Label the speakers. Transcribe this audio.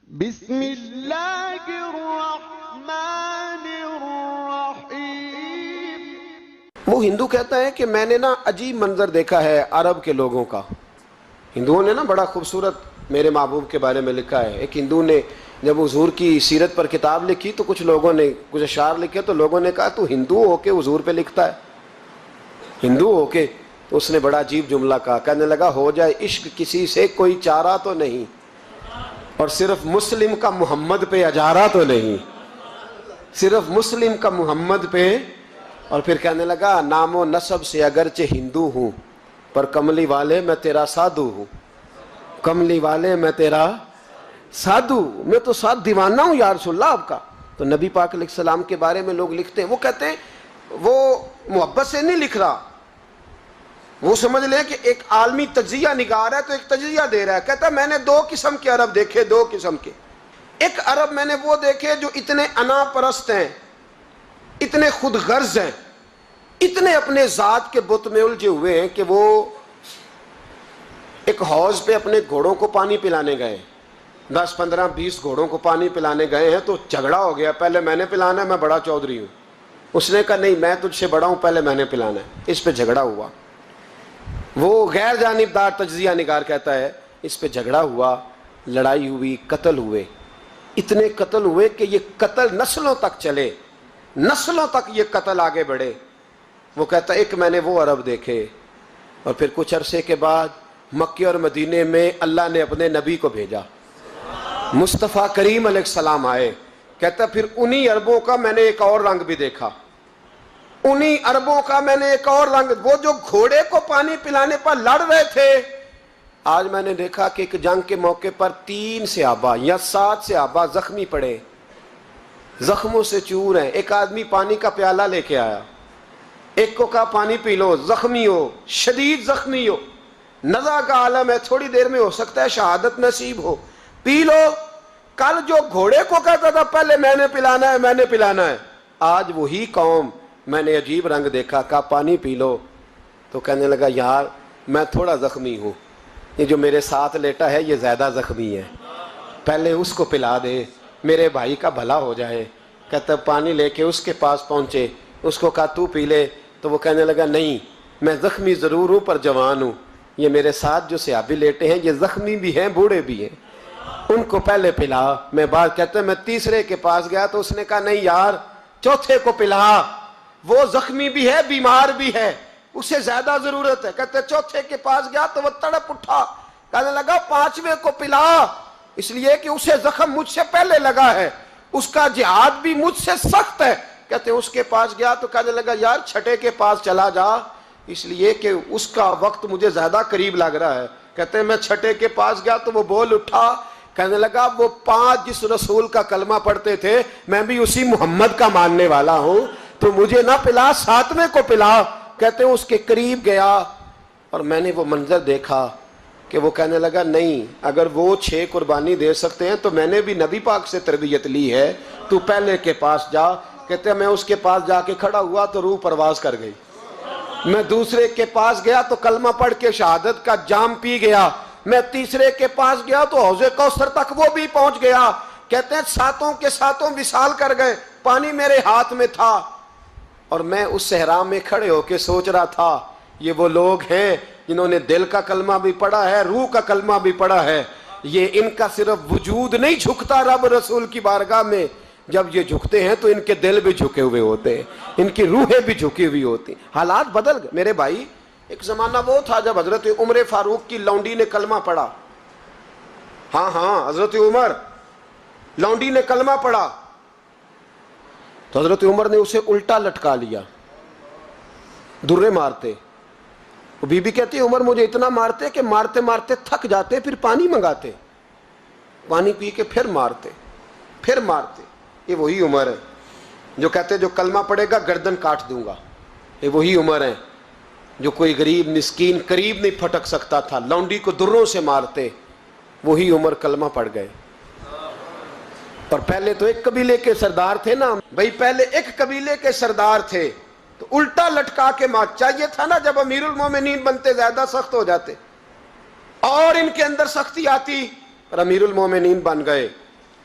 Speaker 1: بسم اللہ الرحمن الرحیم۔
Speaker 2: وہ ہندو کہتا ہے کہ میں نے نا عجیب منظر دیکھا ہے عرب کے لوگوں کا۔ ہندوؤں نے نا بڑا خوبصورت میرے محبوب کے بارے میں لکھا ہے۔ ایک ہندو نے جب حضور کی سیرت پر کتاب لکھی تو کچھ لوگوں نے کچھ اشعار لکھے تو لوگوں نے کہا تو ہندو ہو کے حضور پہ لکھتا ہے، ہندو ہو کے؟ تو اس نے بڑا عجیب جملہ کہا، کہنے لگا ہو جائے عشق کسی سے کوئی چارہ تو نہیں، اور صرف مسلم کا محمد پہ اجارہ تو نہیں، صرف مسلم کا محمد پہ۔ اور پھر کہنے لگا نام و نسب سے اگرچہ ہندو ہوں پر کملی والے میں تیرا سادھو ہوں، کملی والے میں تیرا سادھو، میں تو ساتھ دیوانہ ہوں یا رسول اللہ آپ کا۔ تو نبی پاک علیہ السلام کے بارے میں لوگ لکھتے ہیں، وہ کہتے ہیں وہ محبت سے نہیں لکھ رہا، وہ سمجھ لیں کہ ایک عالمی تجزیہ نگار ہے تو ایک تجزیہ دے رہا ہے۔ کہتا ہے میں نے دو قسم کے عرب دیکھے، دو قسم کے۔ ایک عرب میں نے وہ دیکھے جو اتنے انا پرست ہیں، اتنے خود غرض ہیں، اتنے اپنے ذات کے بت میں الجھے ہوئے ہیں کہ وہ ایک حوض پہ اپنے گھوڑوں کو پانی پلانے گئے، 10 15 20 گھوڑوں کو پانی پلانے گئے ہیں، تو جھگڑا ہو گیا، پہلے میں نے پلانا ہے، میں بڑا چودھری ہوں۔ اس نے کہا نہیں میں تجھ سے بڑا ہوں، پہلے میں نے پلانا ہے۔ اس پہ جھگڑا ہوا، وہ غیر جانبدار تجزیہ نگار کہتا ہے اس پہ جھگڑا ہوا، لڑائی ہوئی، قتل ہوئے، اتنے قتل ہوئے کہ یہ قتل نسلوں تک چلے، نسلوں تک یہ قتل آگے بڑھے۔ وہ کہتا ہے ایک میں نے وہ عرب دیکھے، اور پھر کچھ عرصے کے بعد مکے اور مدینے میں اللہ نے اپنے نبی کو بھیجا، مصطفیٰ کریم علیہ السلام آئے۔ کہتا پھر انہی عربوں کا میں نے ایک اور رنگ بھی دیکھا، انہی عربوں کا میں نے ایک اور رنگ، وہ جو گھوڑے کو پانی پلانے پر لڑ رہے تھے، آج میں نے دیکھا کہ ایک جنگ کے موقع پر 3 صحابہ یا 7 صحابہ زخمی پڑے، زخموں سے چور ہیں۔ ایک آدمی پانی کا پیالہ لے کے آیا، ایک کو کہا پانی پی لو، زخمی ہو، شدید زخمی ہو، نزع کا عالم ہے، تھوڑی دیر میں ہو سکتا ہے شہادت نصیب ہو، پی لو۔ کل جو گھوڑے کو کہتا تھا پہلے میں نے پلانا ہے، میں نے پلانا ہے، آج وہی قوم میں نے عجیب رنگ دیکھا، کہا پانی پی لو۔ تو کہنے لگا یار میں تھوڑا زخمی ہوں، یہ جو میرے ساتھ لیٹا ہے یہ زیادہ زخمی ہے، پہلے اس کو پلا دے، میرے بھائی کا بھلا ہو جائے۔ کہتا پانی لے کے اس کے پاس پہنچے، اس کو کہا تو پی لے، تو وہ کہنے لگا نہیں میں زخمی ضرور ہوں پر جوان ہوں، یہ میرے ساتھ جو صحابی لیٹے ہیں یہ زخمی بھی ہیں بوڑھے بھی ہیں، ان کو پہلے پلا۔ میں بات کہتا ہے میں تیسرے کے پاس گیا تو اس نے کہا نہیں یار چوتھے کو پلا، وہ زخمی بھی ہے بیمار بھی ہے، اسے زیادہ ضرورت ہے۔ کہتے چوتھے کے پاس گیا تو وہ تڑپ اٹھا، کہنے لگا 5ویں کو پلا، اس لیے کہ اسے زخم مجھ سے پہلے لگا ہے، اس کا جہاد بھی مجھ سے سخت ہے۔ کہتے اس کے پاس گیا تو کہنے لگا یار 6 کے پاس چلا جا، اس لیے کہ اس کا وقت مجھے زیادہ قریب لگ رہا ہے۔ کہتے میں 6 کے پاس گیا تو وہ بول اٹھا، کہنے لگا وہ 5 جس رسول کا کلمہ پڑھتے تھے میں بھی اسی محمد کا ماننے والا ہوں، تو مجھے نہ پلا 7ویں کو پلا۔ کہتے ہیں اس کے قریب گیا اور میں نے وہ منظر دیکھا کہ وہ کہنے لگا نہیں اگر وہ 6 قربانی دے سکتے ہیں تو میں نے بھی نبی پاک سے تربیت لی ہے، تو پہلے کے پاس جا۔ کہتے ہیں میں اس کے پاس جا کے کھڑا ہوا تو روح پرواز کر گئی، میں دوسرے کے پاس گیا تو کلمہ پڑھ کے شہادت کا جام پی گیا، میں تیسرے کے پاس گیا تو حوض کوثر تک وہ بھی پہنچ گیا۔ کہتے ہیں 7 کے 7 وصال کر گئے، پانی میرے ہاتھ میں تھا، اور میں اس صحرا میں کھڑے ہو کے سوچ رہا تھا یہ وہ لوگ ہیں جنہوں نے دل کا کلمہ بھی پڑھا ہے، روح کا کلمہ بھی پڑھا ہے، یہ ان کا صرف وجود نہیں جھکتا رب رسول کی بارگاہ میں، جب یہ جھکتے ہیں تو ان کے دل بھی جھکے ہوئے ہوتے ہیں، ان کی روحیں بھی جھکی ہوئی ہوتی ہیں۔ حالات بدل گئے میرے بھائی۔ ایک زمانہ وہ تھا جب حضرت عمر فاروق کی لونڈی نے کلمہ پڑھا، ہاں حضرت عمر لونڈی نے کلمہ پڑھا تو حضرت عمر نے اسے الٹا لٹکا لیا، درے مارتے۔ وہ بی بی کہتی عمر مجھے اتنا مارتے کہ مارتے مارتے تھک جاتے، پھر پانی منگاتے، پانی پی کے پھر مارتے پھر مارتے۔ یہ وہی عمر ہے جو کہتے جو کلمہ پڑھے گا گردن کاٹ دوں گا، یہ وہی عمر ہے جو کوئی غریب مسکین قریب نہیں پھٹک سکتا تھا، لونڈی کو دروں سے مارتے، وہی عمر کلمہ پڑھ گئے۔ اور پہلے تو ایک قبیلے کے سردار تھے نا بھائی، پہلے ایک قبیلے کے سردار تھے تو الٹا لٹکا کے مار، چاہیے تھا نا جب امیر المومنین بنتے زیادہ سخت ہو جاتے اور ان کے اندر سختی آتی، اور امیر المومنین بن گئے